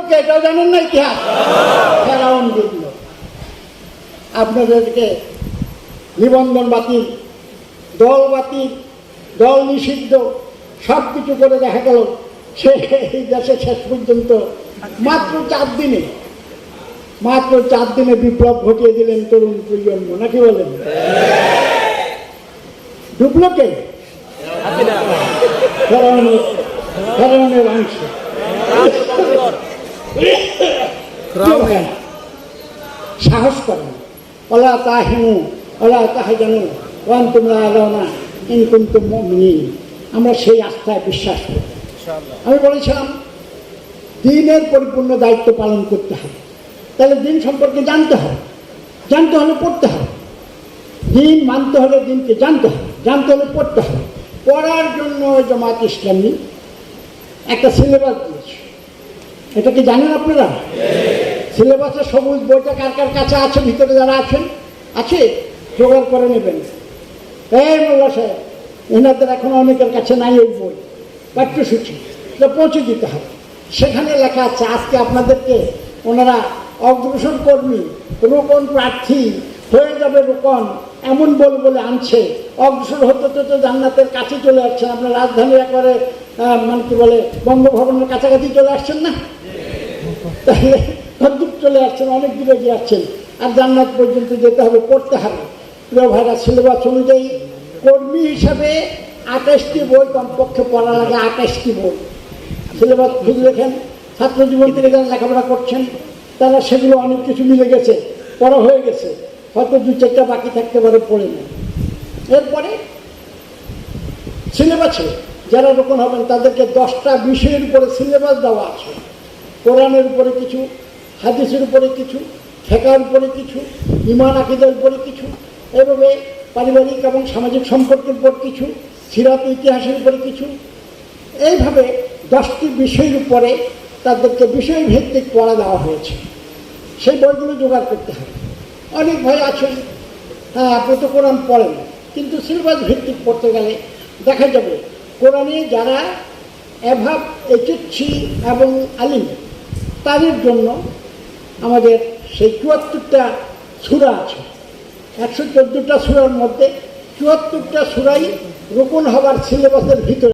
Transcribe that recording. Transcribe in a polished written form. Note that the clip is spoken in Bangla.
বিপ্লবকে এটাও জানেন না ইতিহাস? ফেরাউন বিপ্লব। আপনাদেরকে নিবন্ধন বাতিল, দল বাতিল, দল নিষিদ্ধ সব কিছু করে দেখা গেল সে এই দেশে শেষ পর্যন্ত মাত্র 4 দিনে বিপ্লব ঘটিয়ে দিলেন তরুণ প্রজন্ম, নাকি বলেন? ডুবলোকে ফেরাউনের অংশ। সাহস করেন, ওলা তাহিনু ওলা তাহজানু ওয়া আনতুম লা আলাউনা ইন কুনতুম মুমিনিন। আমরা সেই আস্থায় বিশ্বাস করি। আমি বলেছিলাম দিনের পরিপূর্ণ দায়িত্ব পালন করতে হবে। তাহলে দিন সম্পর্কে জানতে হবে, জানতে হলে পড়তে হবে। দিন মানতে হলে দিনকে জানতে হবে, জানতে হলে পড়তে হবে। পড়ার জন্য জামাত ইসলামী একটা সিলেবাস দিয়েছে। এটা কি জানেন আপনারা? সিলেবাসের সবুজ বইটা কার কার কাছে আছে? ভিতরে যারা আছেন আছে, জোগাড় করে নেবেন। এই মোল্লা সাহেব, এনাদের এখন অনেকের কাছে নাই ওই বই, পাঠ্যসূচি পৌঁছে দিতে হবে। সেখানে লেখা আছে আজকে আপনাদেরকে ওনারা অগ্রসর কর্মী, রোপণ প্রার্থী হয়ে যাবে রোপণ, এমন বলে আনছে। অগ্রসর হতে তো জান্নাতের কাছে চলে আসছেন। আপনার রাজধানীর একবারে মানে কি বলে বঙ্গভবনের কাছাকাছি চলে আসছেন না? তাহলে দূর চলে আসছেন, অনেক দূরে গিয়ে আসছেন। আর জান্নাত পর্যন্ত যেতে হবে, পড়তে হবে। প্রিয় ভাইরা, সিলেবাস অনুযায়ী কর্মী হিসাবে 28টি বই কমপক্ষে পড়া লাগে। 28টি বই সিলেবাস খুঁজে রেখেন। ছাত্র জীবন থেকে যারা লেখাপড়া করছেন তারা সেগুলো অনেক কিছু মিলে গেছে, পড়া হয়ে গেছে, হয়তো 2-4টা বাকি থাকতে পারে, পড়ে নেন। এরপরে সিলেবাসে যারা রোপণ হবেন তাদেরকে 10টা বিষয়ের উপরে সিলেবাস দেওয়া আছে। কোরআনের উপরে কিছু, হাদিসের উপরে কিছু, ফিকহের উপরে কিছু, ঈমান আকীদার উপরে কিছু, এভাবে পারিবারিক এবং সামাজিক সম্পর্কের উপর কিছু, সিরাত ইতিহাসের উপরে কিছু, এইভাবে 10টি বিষয়ের উপরে তাদেরকে বিষয়ভিত্তিক পড়া দেওয়া হয়েছে। সেই বইগুলো জোগাড় করতে হবে। অনেক ভাই আছেন, হ্যাঁ আপনি তো কোরআন পড়েন, কিন্তু সিলেবাস ভিত্তিক পড়তে গেলে দেখা যাবে কোরআনে যারা এভাব, এইচএসসি এবং আলিম, তাদের জন্য আমাদের সেই 74টা সূরা আছে। 114টা সূরার মধ্যে 74টা সূরাই রোপণ হবার সিলেবাসের ভিতরে।